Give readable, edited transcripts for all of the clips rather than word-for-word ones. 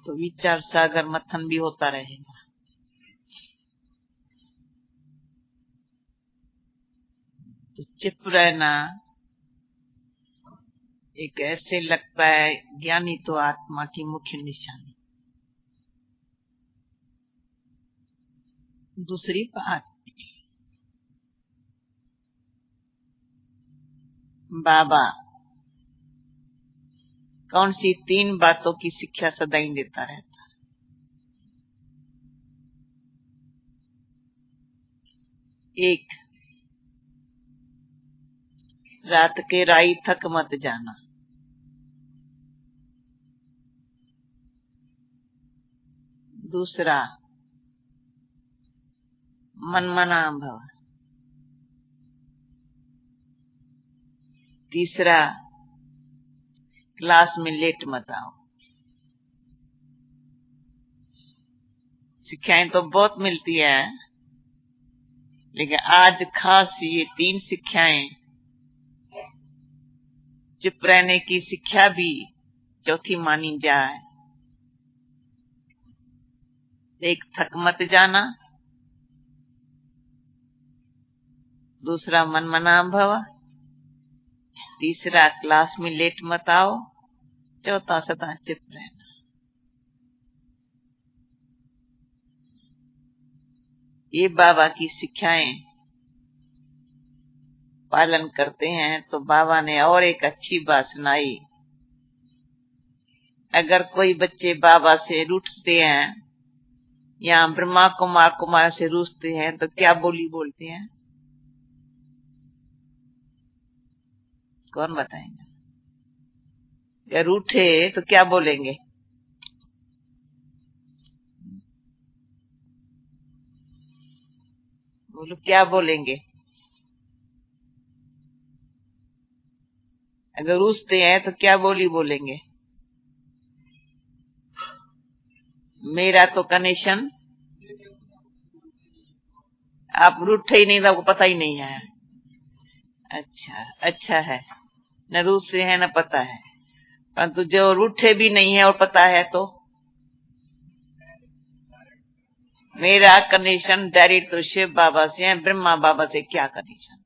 तो विचार सागर मथन भी होता रहेगा। तो चुप रहना एक ऐसे लगता है ज्ञानी तो आत्मा की मुख्य निशानी। दूसरी बात, बाबा कौन सी 3 बातों की शिक्षा सदाई देता रहता। एक, रात के राई थक मत जाना। दूसरा, मनमना भव। तीसरा, क्लास में लेट मत आओ। शिक्षाएं तो बहुत मिलती है, लेकिन आज खास ये 3 शिक्षाएं, चुप रहने की शिक्षा भी चौथी मानी जाए। एक, थक मत जाना। दूसरा, मनमना भव। तीसरा, क्लास में लेट मत आओ। चौथा, सदा चुप रहना। ये बाबा की शिक्षाएं पालन करते हैं तो बाबा ने और एक अच्छी बात सुनाई। अगर कोई बच्चे बाबा से रूठते हैं या ब्रह्मा कुमार से रूठते हैं तो क्या बोली बोलते हैं? कौन बताएंगे? अगर रूठे तो क्या बोलेंगे? बोलो, क्या बोलेंगे? अगर रूठते हैं तो क्या बोली बोलेंगे? मेरा तो कनेक्शन, आप रूठे ही नहीं तो आपको पता ही नहीं है। अच्छा है, न रूठे हैं न पता है, परंतु जो रूठे भी नहीं है और पता है तो मेरा कनेक्शन डायरेक्ट तो शिव बाबा से है। ब्रह्मा बाबा से क्या कनेक्शन?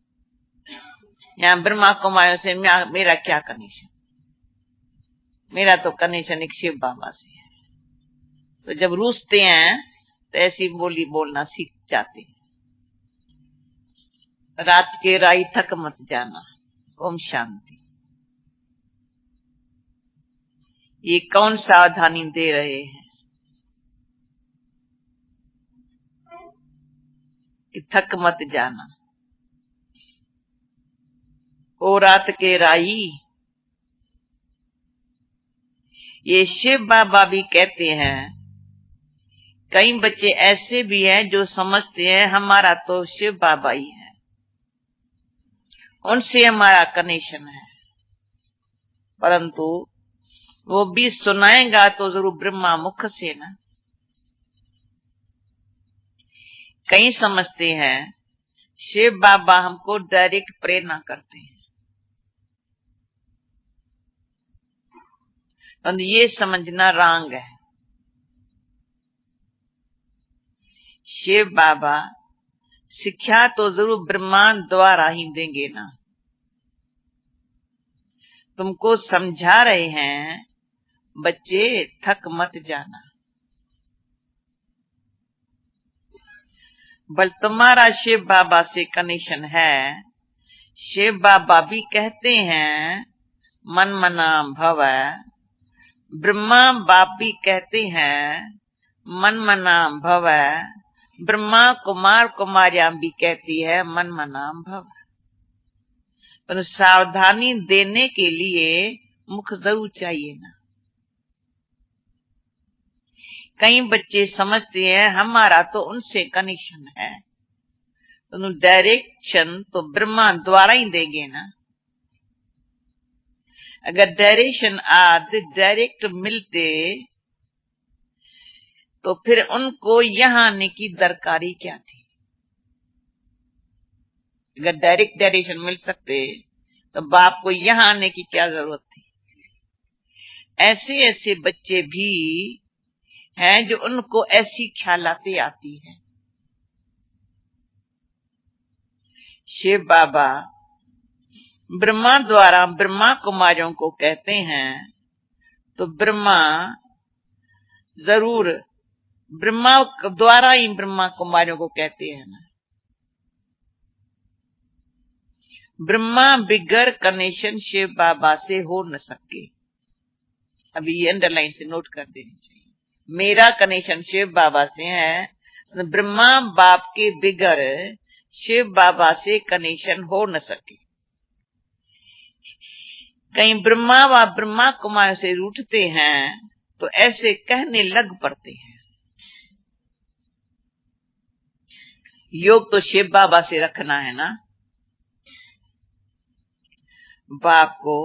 या ब्रह्मा कुमार से मेरा क्या कनेक्शन? मेरा तो कनेक्शन एक शिव बाबा से है। तो जब रूठते हैं तो ऐसी बोली बोलना सीख जाते हैं। रात के राई थक मत जाना। ओम शांति। ये कौन सावधानी दे रहे हैं कि थक मत जाना? ओ रात के राई, ये शिव बाबा भी कहते हैं। कई बच्चे ऐसे भी हैं जो समझते हैं हमारा तो शिव बाबा ही है, उनसे हमारा कनेक्शन है, परंतु वो भी सुनाएगा तो जरूर ब्रह्मा मुख से ना। कई समझते हैं शिव बाबा हमको डायरेक्ट प्रेरणा करते हैं, और ये समझना रॉन्ग है। शिव बाबा शिक्षा तो जरूर ब्रह्मा द्वारा ही देंगे ना। तुमको समझा रहे हैं बच्चे थक मत जाना, बल तुम्हारा शिव बाबा से कनेक्शन है। शिव बाबा भी कहते हैं मन मना भव। ब्रह्मा बाप भी कहते हैं मन मना भव। ब्रह्मा कुमारियां भी कहती है मन मना भव। पर सावधानी देने के लिए मुख जरूर चाहिए ना। कई बच्चे समझते हैं हमारा तो उनसे कनेक्शन है, तो डायरेक्शन तो ब्रह्मा द्वारा ही देंगे ना। अगर डायरेक्शन आदि डायरेक्ट मिलते तो फिर उनको यहाँ आने की दरकारी क्या थी? अगर डायरेक्ट डायरेक्शन मिल सकते तो बाप को यहाँ आने की क्या जरूरत थी? ऐसे ऐसे बच्चे भी हैं जो उनको ऐसी ख्यालातें आती हैं। शिव बाबा ब्रह्मा द्वारा ब्रह्मा कुमारियों को कहते हैं, तो ब्रह्मा जरूर ब्रह्मा द्वारा ही ब्रह्मा कुमारियों को कहते हैं ना। ब्रह्मा बिगर कनेक्शन शिव बाबा से हो न सके। अभी ये अंडरलाइन से नोट कर देनी चाहिए। मेरा कनेक्शन शिव बाबा से है, तो ब्रह्मा बाप के बिगर शिव बाबा से कनेक्शन हो न सके। कहीं ब्रह्मा व ब्रह्मा कुमार से रूठते हैं तो ऐसे कहने लग पड़ते हैं, योग तो शिव बाबा से रखना है ना। बाप को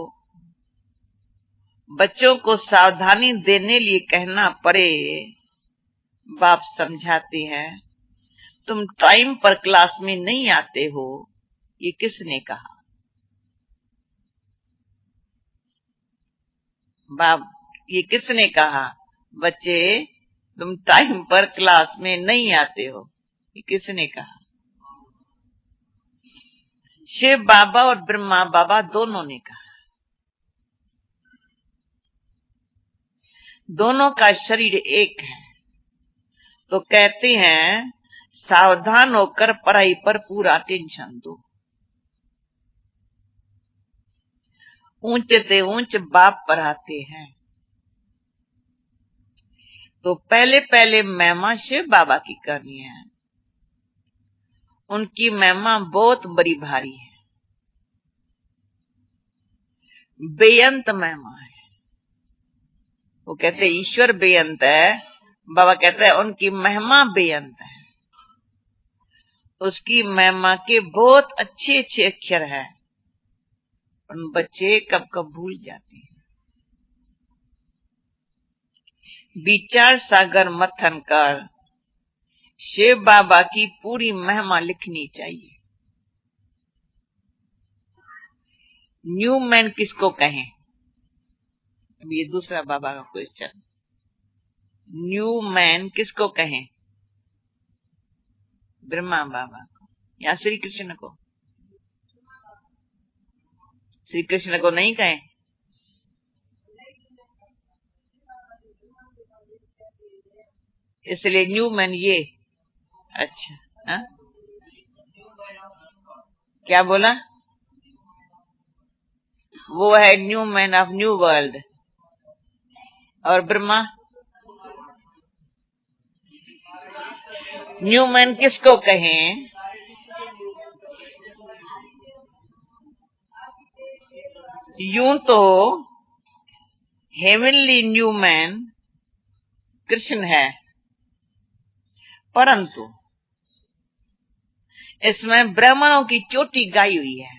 बच्चों को सावधानी देने लिए कहना पड़े, बाप समझाते हैं, तुम टाइम पर क्लास में नहीं आते हो, ये किसने कहा? बाप ये किसने कहा? बच्चे तुम टाइम पर क्लास में नहीं आते हो, ये किसने कहा? शिव बाबा और ब्रह्मा बाबा दोनों ने कहा। दोनों का शरीर एक है, तो कहते हैं सावधान होकर पढ़ाई पर पूरा टेंशन दो। ऊंचे से ऊंच बाप पढ़ाते हैं, तो पहले पहले महिमा शिव बाबा की करनी है। उनकी महिमा बहुत बड़ी भारी है, बेअंत महिमा है। वो कहते ईश्वर बेअंत है, बाबा कहते हैं उनकी महिमा बेअंत है। उसकी महिमा के बहुत अच्छे अच्छे अक्षर है, उन बच्चे कब कब भूल जाते हैं। विचार सागर मथन कर शिव बाबा की पूरी महिमा लिखनी चाहिए। न्यू मैन किसको कहें? अब ये दूसरा बाबा का क्वेश्चन, न्यू मैन किसको कहें? ब्रह्मा बाबा को या श्री कृष्ण को? श्री कृष्ण को नहीं कहें? इसलिए न्यू मैन ये। अच्छा हा? क्या बोला? वो है new man of new world. और ब्रह्मा न्यू मैन किसको कहें? यूं तो हेवनली न्यू मैन कृष्ण है, परंतु इसमें ब्राह्मणों की चोटी गाई हुई है,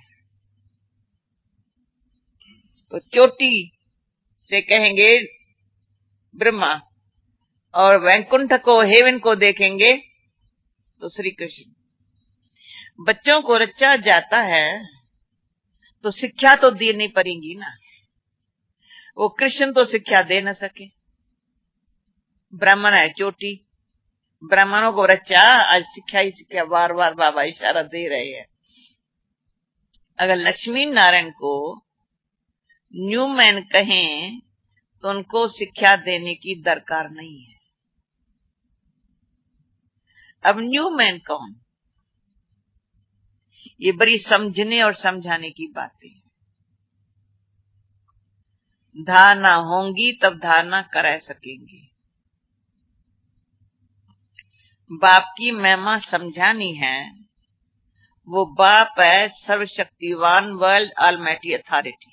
तो चोटी से कहेंगे ब्रह्मा, और वैकुंठ को हेवन को देखेंगे तो श्री कृष्ण। बच्चों को रचा जाता है तो शिक्षा तो देनी पड़ेगी ना। वो कृष्ण तो शिक्षा दे न सके, ब्राह्मण है चोटी, ब्राह्मणों को रचा, आज शिक्षा ही शिक्षा, बार बार बाबा इशारा दे रहे हैं। अगर लक्ष्मी नारायण को न्यू मैन कहें तो उनको शिक्षा देने की दरकार नहीं है। अब न्यू मैन कौन? ये बड़ी समझने और समझाने की बातें हैं। धारणा होंगी तब धारणा करा सकेंगे। बाप की महिमा समझानी है, वो बाप है सर्वशक्तिवान वर्ल्ड ऑलमाइटी अथॉरिटी।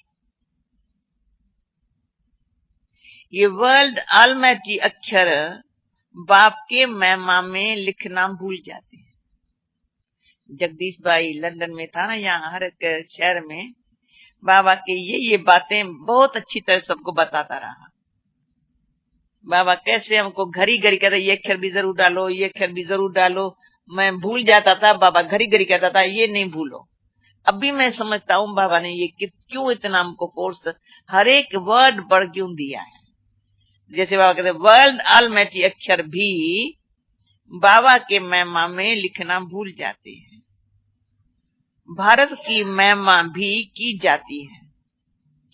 ये वर्ल्ड ऑलमाइटी अक्षर बाप के महिमा में लिखना भूल जाते हैं। जगदीश भाई लंदन में था ना, यहाँ हर एक शहर में बाबा के ये बातें बहुत अच्छी तरह सबको बताता रहा। बाबा कैसे हमको घड़ी घड़ी कहता, ये अक्षर भी जरूर डालो, ये अक्षर भी जरूर डालो। मैं भूल जाता था, बाबा घड़ी घड़ी कहता था ये नहीं भूलो। अभी मैं समझता हूँ बाबा ने ये क्यों इतना हमको कोर्स हर एक वर्ड बढ़ क्यों दिया है। जैसे बाबा कहते वर्ल्ड ऑलमाइटी अक्षर भी बाबा के महिमा में लिखना भूल जाते हैं। भारत की महिमा भी की जाती है,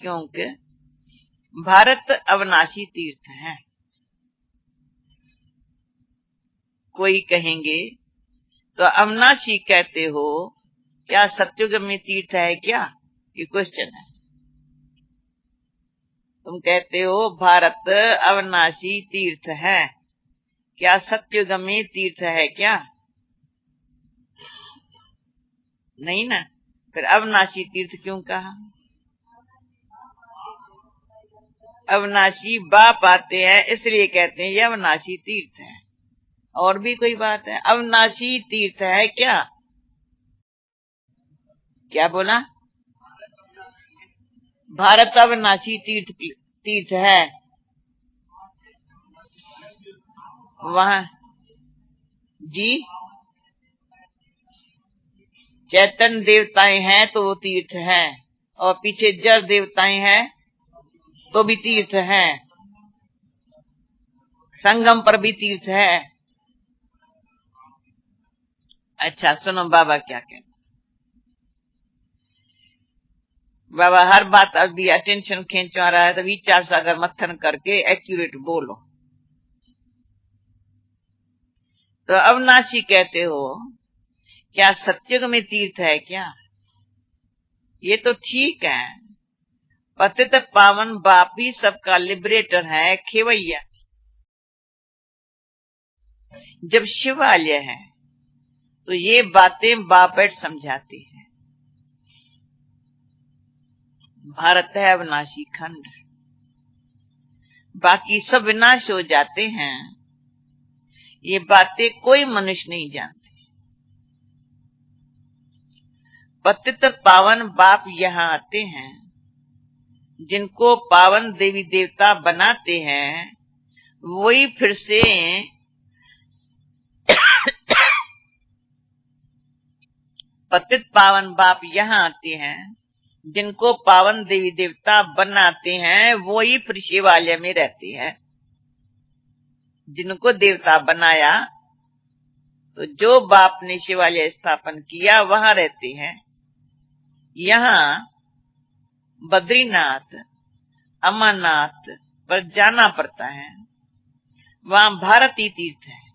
क्योंकि भारत अविनाशी तीर्थ है। कोई कहेंगे तो अविनाशी कहते हो, क्या सत्युग में तीर्थ है क्या? ये क्वेश्चन है। तुम कहते हो भारत अविनाशी तीर्थ है, क्या सत्युग में तीर्थ है क्या? नहीं ना, फिर अविनाशी तीर्थ क्यों कहा? अविनाशी बाप आते हैं इसलिए कहते हैं ये अविनाशी तीर्थ है। और भी कोई बात है? अविनाशी तीर्थ है क्या? क्या बोला? भारत अविनाशी तीर्थ है। वहाँ जी चैतन्य देवताएं हैं तो वो तीर्थ है, और पीछे जड़ देवताएं हैं तो भी तीर्थ है, संगम पर भी तीर्थ है। अच्छा सुनो बाबा क्या कहते। बाबा हर बात अभी अटेंशन खींचवा रहा है तो विचार सागर मथन करके एक्यूरेट बोलो। तो अविनाशी कहते हो, क्या सत्युग में तीर्थ है क्या? ये तो ठीक है, पतित पावन बाप ही सबका लिबरेटर है, खेवैया। जब शिवालय है तो ये बातें बापेट समझाती है। भारत है अविनाशी खंड, बाकी सब विनाश हो जाते हैं। ये बातें कोई मनुष्य नहीं जानते। पतित पावन बाप यहाँ आते हैं, जिनको पावन देवी देवता बनाते हैं, वही फिर से पतित पावन बाप यहाँ आते हैं, जिनको पावन देवी देवता बनाते हैं, वही फिर शिवालय में रहते हैं। जिनको देवता बनाया तो जो बाप ने शिवालय स्थापन किया वहां रहते हैं। यहाँ बद्रीनाथ अमरनाथ पर जाना पड़ता है, वहाँ भारती तीर्थ है।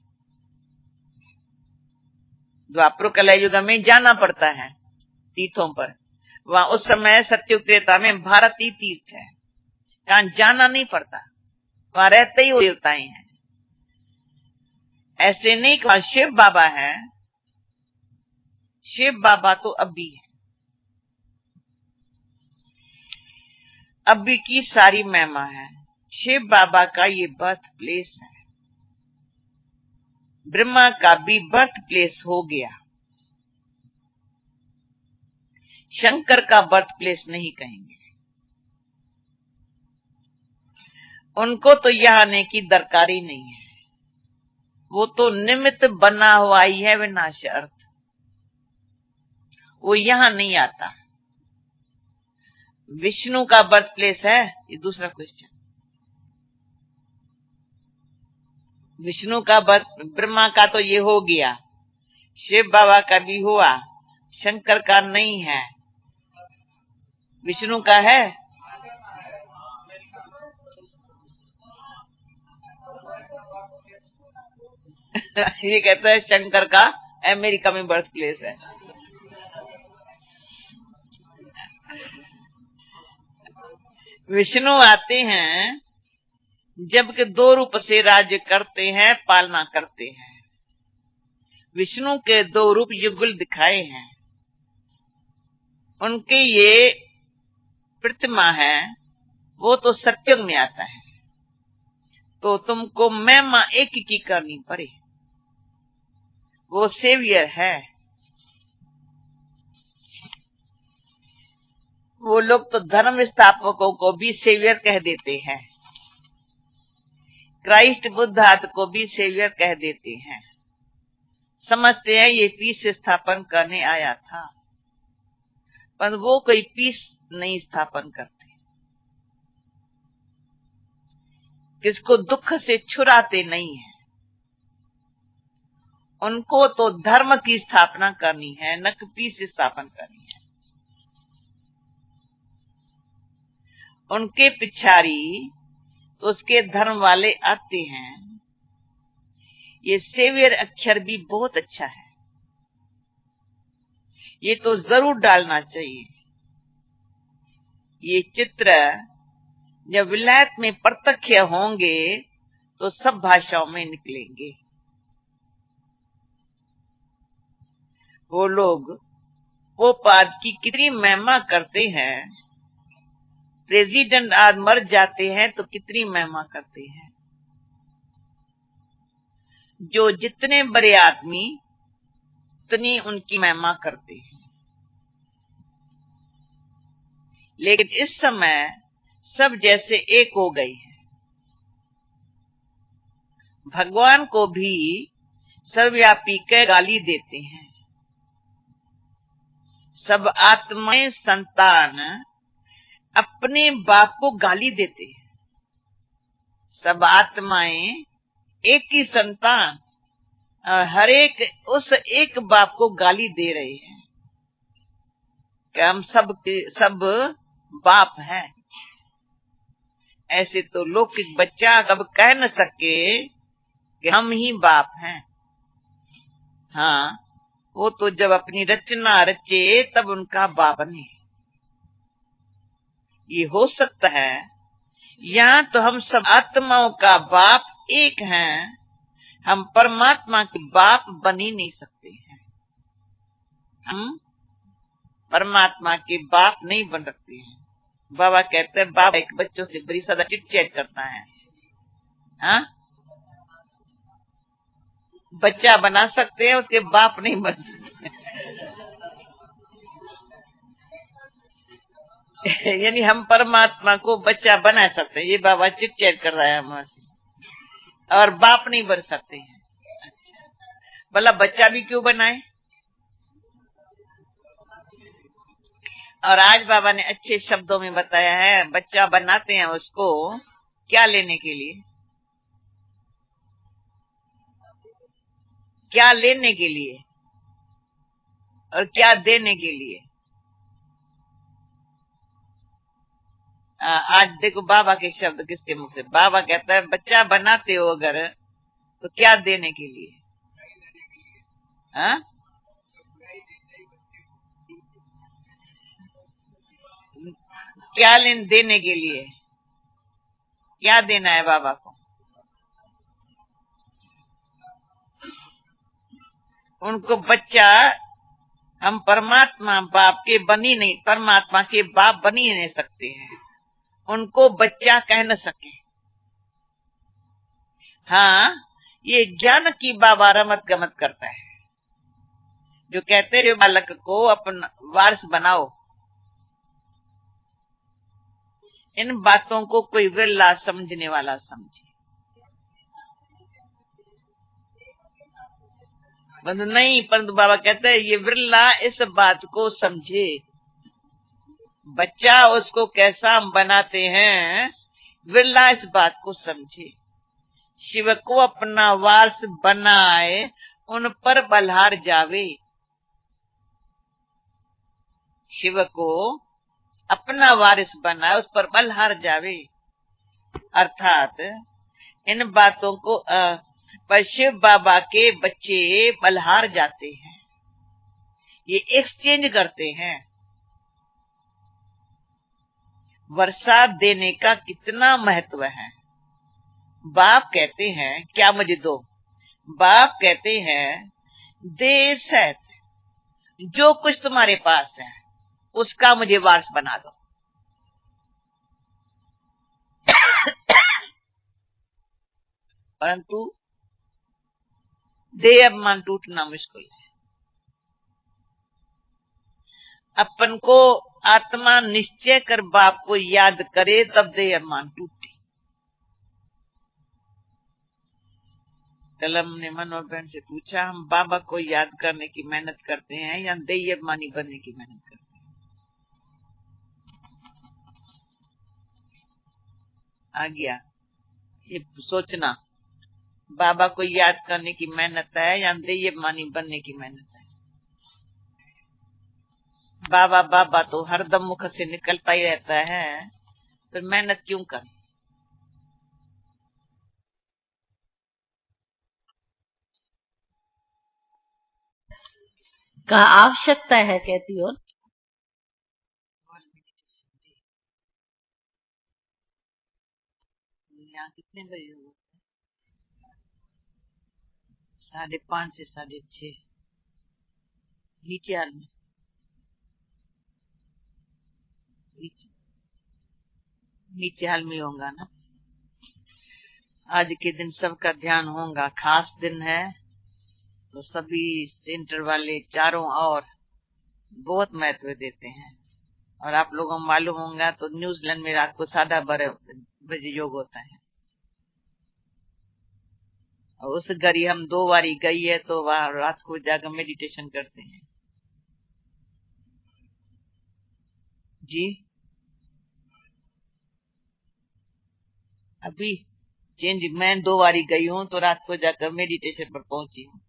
द्वापर कलयुग में जाना पड़ता है तीर्थों पर, वहाँ उस समय सत्युग त्रेता में भारती तीर्थ है, कहाँ जाना नहीं पड़ता, वहाँ रहते ही देवताएं हैं। ऐसे नहीं कहा शिव बाबा है, शिव बाबा तो अभी है, अभी की सारी महिमा है। शिव बाबा का ये बर्थ प्लेस है। ब्रह्मा का भी बर्थ प्लेस हो गया, शंकर का बर्थ प्लेस नहीं कहेंगे। उनको तो यहाँ आने की दरकार ही नहीं है, वो तो निमित्त बना हुआ ही है विनाश अर्थ, वो यहाँ नहीं आता। विष्णु का बर्थ प्लेस है, ये दूसरा क्वेश्चन। विष्णु का बर्थ, ब्रह्मा का तो ये हो गया, शिव बाबा का भी हुआ, शंकर का नहीं है, विष्णु का है। ये कहता है शंकर का अमेरिका में बर्थ प्लेस है। विष्णु आते हैं जबकि दो रूप से राज्य करते हैं, पालना करते हैं। विष्णु के दो रूप युगल दिखाए हैं, उनके ये प्रतिमा है, वो तो सत्युग में आता है, तो तुमको महिमा एक की करनी पड़े। वो सेवियर है। वो लोग तो धर्म स्थापकों को भी सेवियर कह देते हैं, क्राइस्ट बुद्ध आदि को भी सेवियर कह देते हैं। समझते हैं ये पीस स्थापन करने आया था, पर वो कोई पीस नहीं स्थापन करते। किसको दुख से छुड़ाते नहीं है। उनको तो धर्म की स्थापना करनी है, न कि पीस स्थापन करनी है। उनके पिछाड़ी तो उसके धर्म वाले आते हैं। ये सेवियर अक्षर भी बहुत अच्छा है, ये तो जरूर डालना चाहिए। ये चित्र जब विलायत में प्रत्यक्ष होंगे तो सब भाषाओं में निकलेंगे। वो लोग वो पाद की कितनी महिमा करते हैं। प्रेसिडेंट आज मर जाते हैं तो कितनी महिमा करते हैं। जो जितने बड़े आदमी उतनी उनकी महिमा करते हैं। लेकिन इस समय सब जैसे एक हो गई है। भगवान को भी सर्वव्यापी कह गाली देते हैं। सब आत्माएं संतान अपने बाप को गाली देते हैं। सब आत्माएं एक ही संतान हर एक उस एक बाप को गाली दे रहे हैं कि हम सब बाप हैं। ऐसे तो लौकिक बच्चा कब कह न सके कि हम ही बाप हैं। हाँ, वो तो जब अपनी रचना रचे तब उनका बाप बने। ये हो सकता है। यहाँ तो हम सब आत्माओं का बाप एक हैं। हम परमात्मा के बाप बन ही नहीं सकते हैं। हम परमात्मा के बाप नहीं बन सकते हैं। बाबा कहते हैं बाप एक बच्चों से बड़ी सदा चिट चैट करता है। हाँ, बच्चा बना सकते हैं, उसके बाप नहीं बन सकते। यानी हम परमात्मा को बच्चा बना सकते हैं। ये बाबा चिट चैट कर रहा है हमसे, और बाप नहीं बन सकते हैं। भला बच्चा भी क्यों बनाए। और आज बाबा ने अच्छे शब्दों में बताया है, बच्चा बनाते हैं उसको क्या लेने के लिए, क्या लेने के लिए और क्या देने के लिए। आज देखो बाबा के शब्द किसके मुख से। बाबा कहता है बच्चा बनाते हो अगर तो क्या देने के लिए। हाँ, क्या देने के लिए, क्या देना है बाबा को। उनको बच्चा, हम परमात्मा बाप के बनी नहीं, परमात्मा के बाप बनी नहीं सकते हैं। उनको बच्चा कह न सके। हाँ, ये ज्ञान की बाबा रमत गमत करता है, जो कहते हैं बालक को अपना वारिस बनाओ। इन बातों को कोई विरला समझने वाला समझे। परंतु नहीं, परंतु बाबा कहते हैं ये विरला इस बात को समझे। बच्चा उसको कैसा हम बनाते हैं, विरला इस बात को समझे। शिव को अपना वारिस बनाए, उन पर बलहार जावे। शिव को अपना वारिस बनाए, उस पर बलहार जावे। अर्थात इन बातों को पर शिव बाबा के बच्चे बलहार जाते हैं। ये एक्सचेंज करते हैं। वर्षा देने का कितना महत्व है। बाप कहते हैं क्या मुझे दो। बाप कहते हैं दे सैत, जो कुछ तुम्हारे पास है उसका मुझे वारिस बना दो। परंतु देह अभिमान टूटना मुश्किल है। अपन को आत्मा निश्चय कर बाप को याद करे तब देह अभिमान टूटे। कल हमने मनोहर बहन से पूछा, हम बाबा को याद करने की मेहनत करते हैं या देह अभिमानी बनने की मेहनत करते हैं। आ गया ये सोचना, बाबा को याद करने की मेहनत है या देयमानी बनने की मेहनत है। बाबा बाबा तो हरदम मुख से निकलता ही रहता है, फिर मेहनत क्यों कर। का आवश्यकता है कहती हो। यहाँ कितने बजे होगा? 5:30 से 6:30 नीचे हाल में। नीचे हाल में होगा ना। आज के दिन सबका ध्यान होगा, खास दिन है, तो सभी सेंटर वाले चारों ओर बहुत महत्व देते हैं। और आप लोगों को मालूम होगा तो न्यूजीलैंड में रात को 12:30 योग होता है। और उस घड़ी हम 2 बारी गई है, तो वहाँ रात को जाकर मेडिटेशन करते हैं। जी अभी चेंज, मैं 2 बारी गई हूँ तो रात को जाकर मेडिटेशन पर पहुंची हूँ।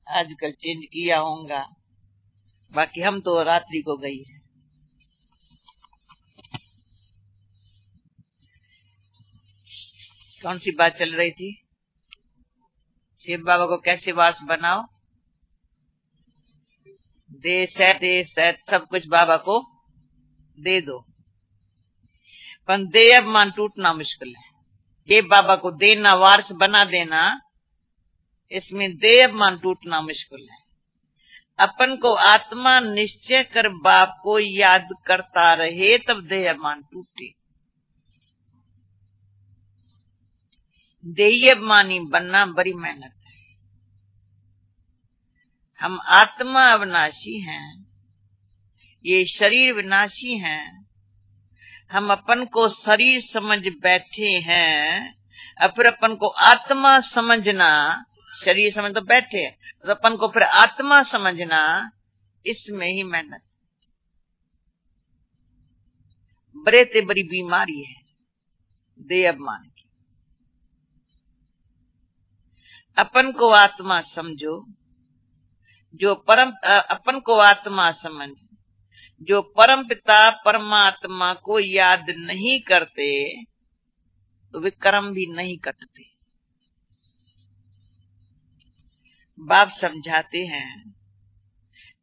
आजकल चेंज किया होगा, बाकी हम तो रात्रि को गई है। कौन सी बात चल रही थी? शिव बाबा को कैसे वास बनाओ, दे सेट सब कुछ बाबा को दे दो। पर दे अब मान टूटना मुश्किल है। ये बाबा को देना, वारस बना देना, इसमें दे अब मान टूटना मुश्किल है। अपन को आत्मा निश्चय कर बाप को याद करता रहे, तब देह मान टूटे। देयमानी बनना बड़ी मेहनत है। हम आत्मा अविनाशी हैं, ये शरीर विनाशी हैं। हम अपन को शरीर समझ बैठे हैं, अब फिर अपन को आत्मा समझना, शरीर समझ तो बैठे हैं, तो अपन को फिर आत्मा समझना, इसमें ही मेहनत। बड़े से बड़ी बीमारी है देयमान की। अपन को आत्मा समझो, जो परम अपन को आत्मा समझ, जो परम पिता परमात्मा को याद नहीं करते, तो वे कर्म भी नहीं कटते। बाप समझाते हैं,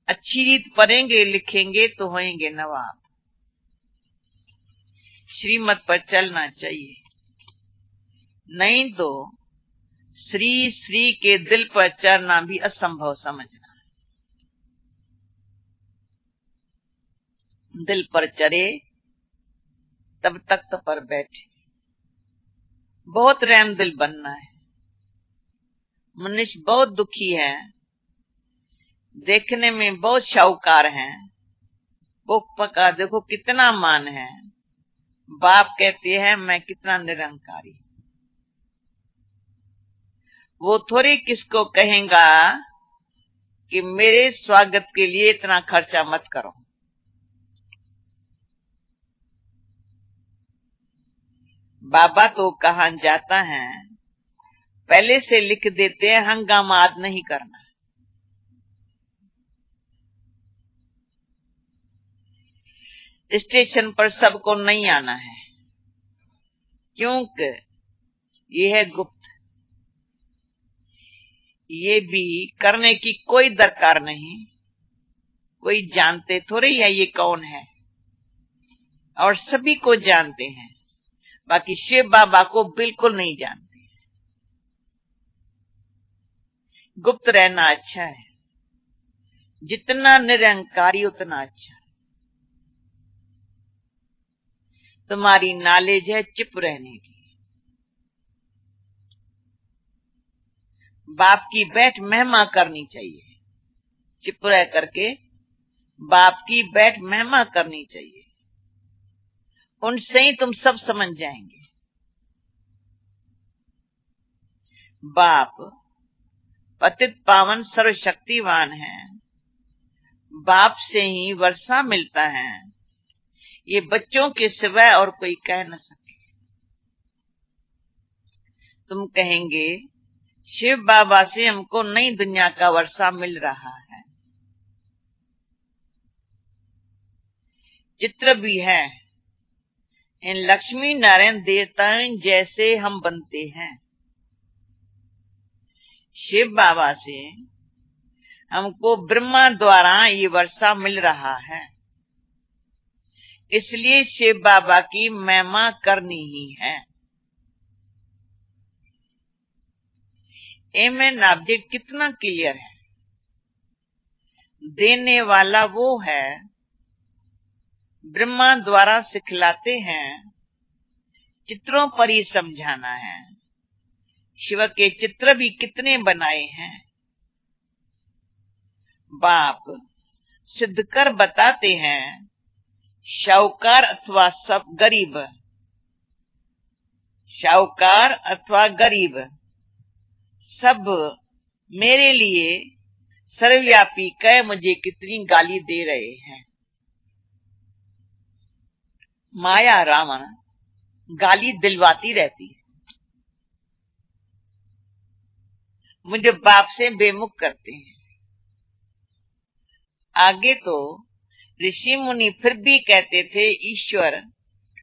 अच्छी रीत पढ़ेंगे लिखेंगे तो होंगे नवाब। श्रीमत पर चलना चाहिए, नहीं तो श्री श्री के दिल पर चढ़ना भी असंभव समझना। दिल पर चढ़े तब तख्त पर बैठे। बहुत रहम दिल बनना है। मनुष्य बहुत दुखी है, देखने में बहुत शाहूकार हैं, वो का देखो कितना मान है। बाप कहते हैं मैं कितना निरंकारी। वो थोड़ी किसको कहेगा कि मेरे स्वागत के लिए इतना खर्चा मत करो। बाबा तो कहाँ जाता है, पहले से लिख देते हैं, हंगामा आज नहीं करना। स्टेशन पर सबको नहीं आना है, क्योंकि ये है गुप्त। ये भी करने की कोई दरकार नहीं, कोई जानते थोड़े है ये कौन है, और सभी को जानते हैं, बाकी शिव बाबा को बिल्कुल नहीं जानते। गुप्त रहना अच्छा है, जितना निरंकारी उतना अच्छा। तुम्हारी नॉलेज है चुप रहने की। बाप की बैठ महिमा करनी चाहिए, चुप रह करके बाप की बैठ महिमा करनी चाहिए। उनसे ही तुम सब समझ जाएंगे। बाप पतित पावन सर्वशक्तिवान है, बाप से ही वर्षा मिलता है, ये बच्चों के सिवाय और कोई कह न सके। तुम कहेंगे शिव बाबा से हमको नई दुनिया का वर्षा मिल रहा है। चित्र भी है, इन लक्ष्मी नारायण देवताओं जैसे हम बनते हैं। शिव बाबा से हमको ब्रह्मा द्वारा ये वर्षा मिल रहा है, इसलिए शिव बाबा की महिमा करनी ही है। एम एन ऑब्जेक्ट कितना क्लियर है। देने वाला वो है, ब्रह्मा द्वारा सिखलाते हैं, चित्रों पर ही समझाना है। शिव के चित्र भी कितने बनाए हैं। बाप सिद्ध कर बताते हैं, शाहूकार अथवा सब गरीब, शाहूकार अथवा गरीब सब मेरे लिए सर्वव्यापी कह मुझे कितनी गाली दे रहे हैं। माया रावण गाली दिलवाती रहती है, मुझे बाप से बेमुख करते हैं। आगे तो ऋषि मुनि फिर भी कहते थे ईश्वर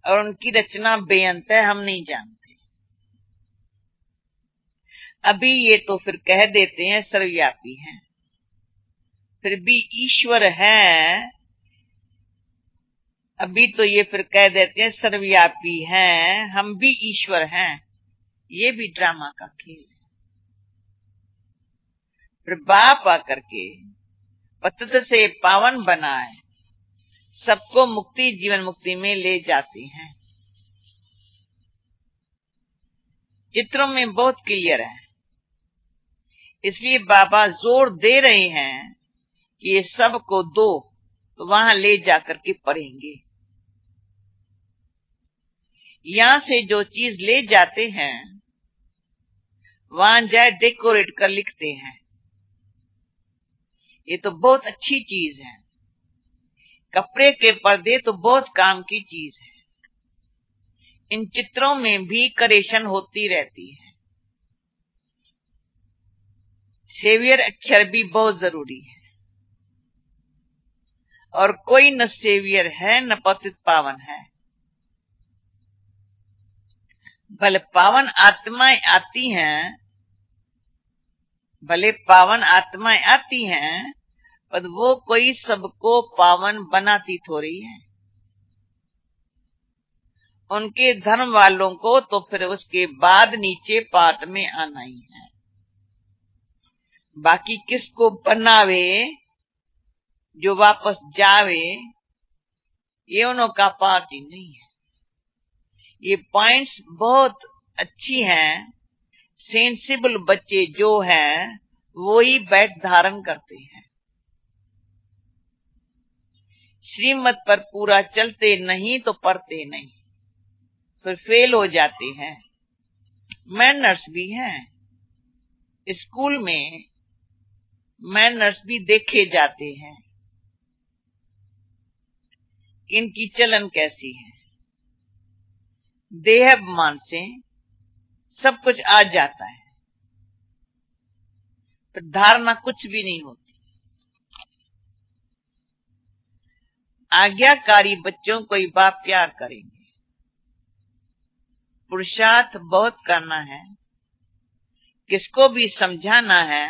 और उनकी रचना बेअंत है, हम नहीं जानते। अभी ये तो फिर कह देते हैं सर्वव्यापी हैं, फिर भी ईश्वर है। अभी तो ये फिर कह देते हैं सर्वव्यापी हैं, हम भी ईश्वर हैं। ये भी ड्रामा का खेल है। फिर बाप आकर के पतित से पावन बनाए, सबको मुक्ति जीवन मुक्ति में ले जाते हैं। चित्रों में बहुत क्लियर है, इसलिए बाबा जोर दे रहे हैं कि ये सबको दो, तो वहां ले जाकर के पढ़ेंगे। यहाँ से जो चीज ले जाते हैं वहां जाए डेकोरेट कर लिखते हैं। ये तो बहुत अच्छी चीज है। कपड़े के पर्दे तो बहुत काम की चीज है। इन चित्रों में भी करेक्शन होती रहती है। सेवियर अक्षर भी बहुत जरूरी है, और कोई न सेवियर है न पतित पावन है। भले पावन आत्माएं आती हैं, भले पावन आत्माएं आती हैं, पर वो कोई सबको पावन बनाती थोड़ी है। उनके धर्म वालों को तो फिर उसके बाद नीचे पाठ में आना ही है। बाकी किसको बनावे जो वापस जावे, ये उनका पाठ ही नहीं है। ये पॉइंट्स बहुत अच्छी हैं। सेंसिबल बच्चे जो हैं वो ही बैठ धारण करते हैं। श्रीमत पर पूरा चलते नहीं तो पढ़ते नहीं, फिर फेल हो जाते हैं। मैनर्स भी हैं, स्कूल में मैनर्स भी देखे जाते हैं। इनकी चलन कैसी है। देहाभिमान से सब कुछ आ जाता है, फिर धारणा कुछ भी नहीं होती। आज्ञाकारी बच्चों को ही बाप प्यार करेंगे। पुरुषार्थ बहुत करना है, किसको भी समझाना है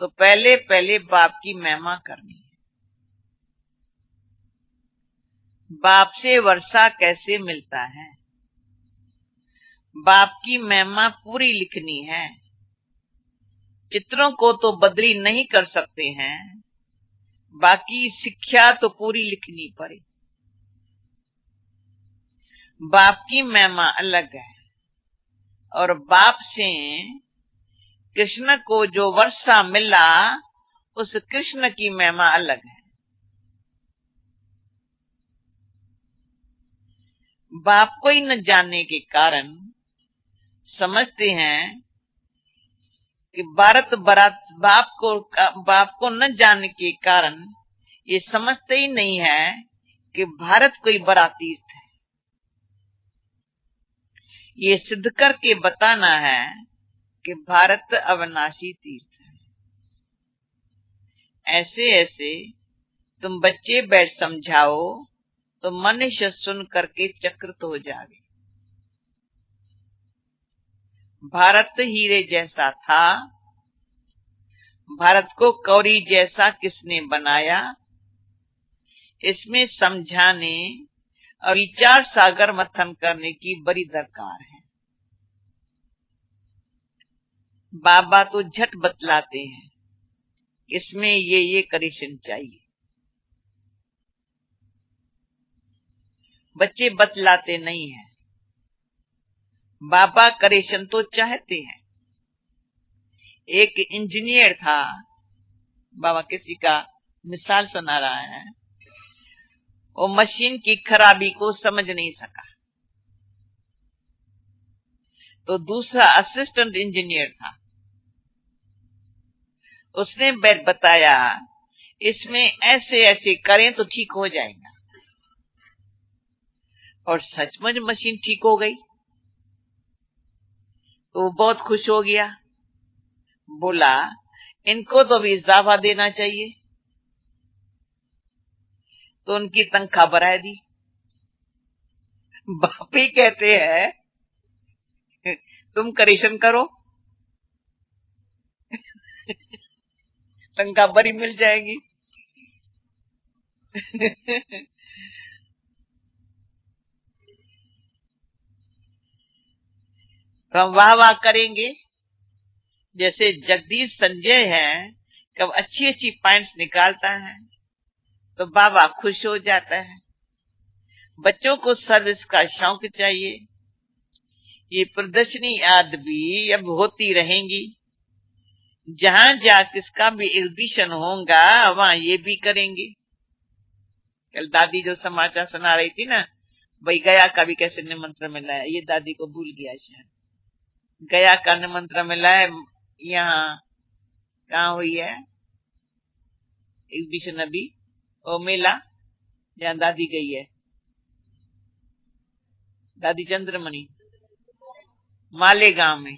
तो पहले पहले बाप की महिमा करनी है। बाप से वर्षा कैसे मिलता है। बाप की महिमा पूरी लिखनी है। चित्रों को तो बदली नहीं कर सकते हैं, बाकी शिक्षा तो पूरी लिखनी पड़े। बाप की महिमा अलग है, और बाप से कृष्ण को जो वर्षा मिला उस कृष्ण की महिमा अलग है। बाप को ही न जानने के कारण समझते हैं कि बाप को न जानने के कारण ये समझते ही नहीं है कि भारत कोई बड़ा तीर्थ है। ये सिद्ध करके बताना है कि भारत अविनाशी तीर्थ है। ऐसे ऐसे तुम बच्चे बैठ समझाओ तो मनुष्य सुन करके चकित हो जावे। भारत हीरे जैसा था, भारत को कौड़ी जैसा किसने बनाया, इसमें समझाने और विचार सागर मंथन करने की बड़ी दरकार है। बाबा तो झट बतलाते हैं, इसमें ये करेक्शन चाहिए। बच्चे बतलाते नहीं हैं। बाबा करेक्शन तो चाहते हैं। एक इंजीनियर था, बाबा किसी का मिसाल सुना रहा है, वो मशीन की खराबी को समझ नहीं सका, तो दूसरा असिस्टेंट इंजीनियर था, उसने बताया इसमें ऐसे ऐसे करें तो ठीक हो जाएगा। और सचमुच मशीन ठीक हो गई। तो वो बहुत खुश हो गया, बोला इनको तो भी इजाफा देना चाहिए। तो उनकी तनख्वाह बढ़ा दी। बाप ही कहते हैं तुम करेक्शन करो, तनख्वाह बड़ी मिल जाएगी। तो हम वाह वाह करेंगे। जैसे जगदीश संजय है, कब अच्छी अच्छी पॉइंट्स निकालता है तो बाबा खुश हो जाता है। बच्चों को सर्विस का शौक चाहिए। ये प्रदर्शनी आदि भी अब होती रहेंगी। जहां जहाँ किसका भी एग्जीबिशन होगा वहां ये भी करेंगे। कल दादी जो समाचार सुना रही थी ना, भाई गया का भी कैसे निमंत्रण मिला है, ये दादी को भूल गया शायद। गया का निमंत्रण मिला है, यहाँ कहाँ हुई है एग्जीबिशन अभी, वो मेला जहाँ दादी गई है, दादी चंद्रमणि मालेगांव में,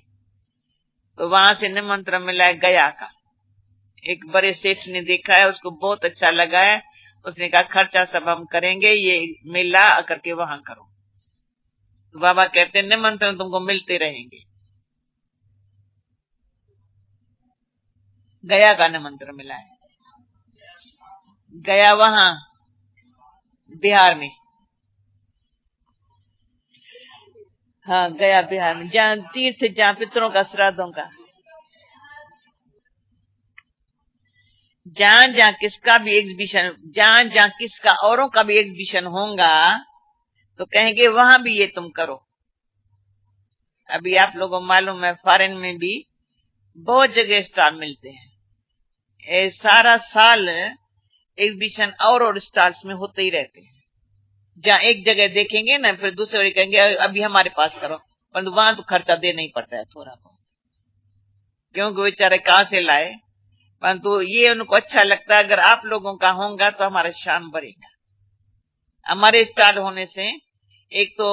तो वहां से निमंत्रण मिला है गया का। एक बड़े सेठ ने देखा है, उसको बहुत अच्छा लगा है, उसने कहा खर्चा सब हम करेंगे, ये मेला करके वहां करो। तो बाबा कहते हैं निमंत्रण तुमको मिलते रहेंगे। गया का निमंत्रण मिला है, गया वहां बिहार में, हाँ गया बिहार में, जहाँ तीर्थ, जहाँ पितरों का श्राद्धों का, जहाँ जहाँ किसका भी एग्जीबिशन, जहाँ जहाँ किसका औरों का भी एग्जीबिशन होगा तो कहेंगे वहां भी ये तुम करो। अभी आप लोगों को मालूम है फॉरेन में भी बहुत जगह स्टॉल मिलते हैं। सारा साल एग्जीबिशन और स्टॉल्स में होते ही रहते हैं। जहाँ एक जगह देखेंगे ना, फिर दूसरे कहेंगे अभी हमारे पास करो, परंतु वहां तो खर्चा देना ही पड़ता है थोड़ा बहुत, क्योंकि बेचारे कहाँ से लाए। परंतु ये उनको अच्छा लगता है, अगर आप लोगों का होगा तो हमारा शान बढ़ेगा। हमारे स्टॉल होने से एक तो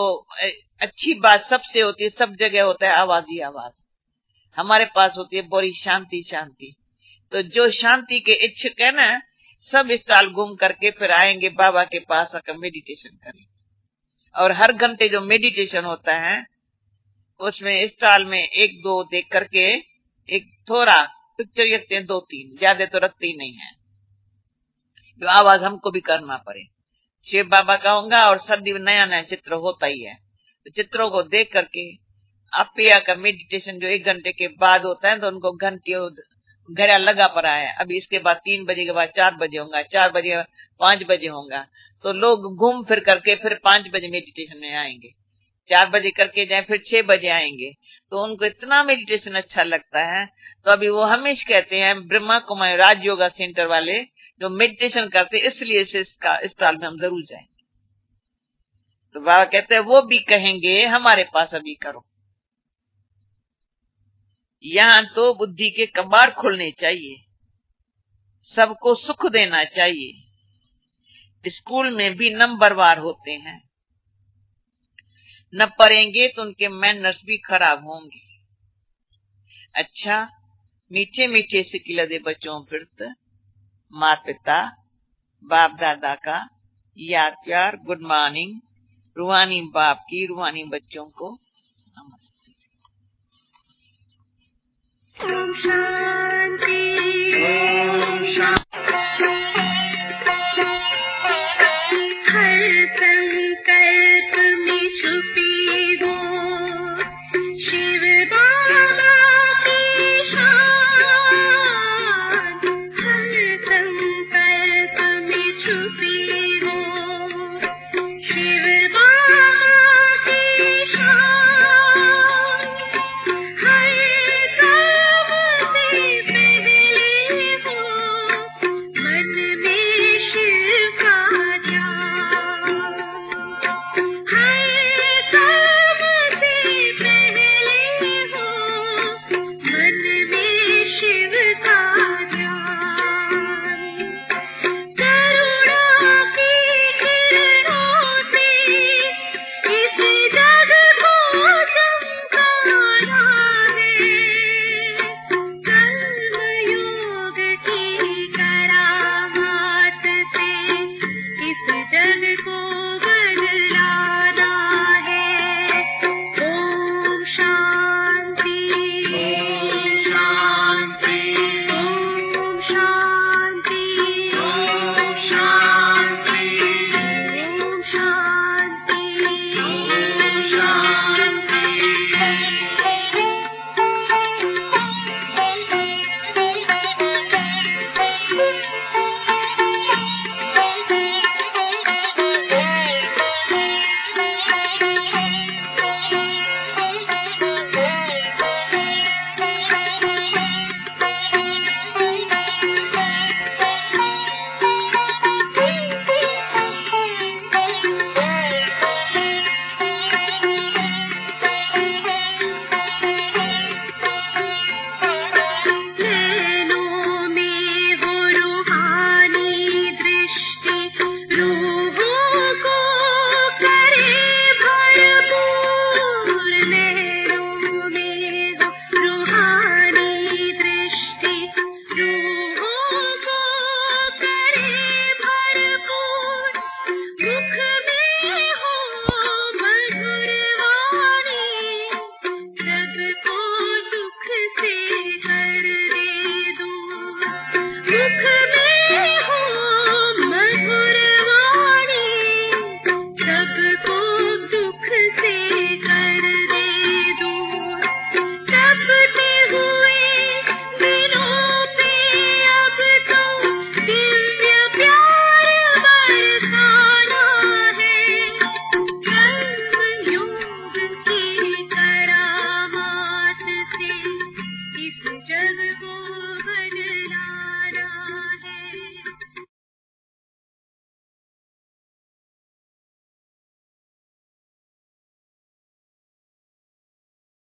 अच्छी बात सबसे होती है, सब जगह होता है आवाज ही आवाज, हमारे पास होती है बड़ी शांति शांति। तो जो शांति के इच्छुक है ना, सब स्टॉल घूम करके फिर आएंगे बाबा के पास आकर मेडिटेशन करेंगे। और हर घंटे जो मेडिटेशन होता है उसमें स्टॉल में एक दो देख करके एक थोड़ा पिक्चर रखते हैं, 2-3, ज्यादा तो रखते ही नहीं है, जो आवाज हमको भी करना पड़े। शिव बाबा का होगा और सर्दी में नया नया चित्र होता ही है, तो चित्रों को देख करके आप पे आकर मेडिटेशन जो 1 घंटे के बाद होता है, तो उनको घंटे घड़ा लगा पड़ा है। अभी इसके बाद 3 बजे के बाद 4 बजे होगा, 4 बजे 5 बजे होगा, तो लोग घूम फिर करके फिर 5 बजे मेडिटेशन में आएंगे, 4 बजे करके जाए फिर 6 बजे आएंगे, तो उनको इतना मेडिटेशन अच्छा लगता है। तो अभी वो हमेशा कहते हैं ब्रह्मा कुमारी राज योगा सेंटर वाले जो मेडिटेशन करते, इसलिए से इसका स्टॉल में हम जरूर जाएंगे। तो बाबा कहते हैं वो भी कहेंगे हमारे पास अभी करो। यहाँ तो बुद्धि के कबाड़ खुलने चाहिए, सबको सुख देना चाहिए। स्कूल में भी नंबरवार होते हैं, न पढ़ेंगे तो उनके मैनर्स भी खराब होंगे। अच्छा, मीठे मीठे सिकिलदे बच्चों फिरत माता पिता बाप दादा का याद प्यार, गुड मॉर्निंग। रूहानी बाप की रूहानी बच्चों को नमस्ते।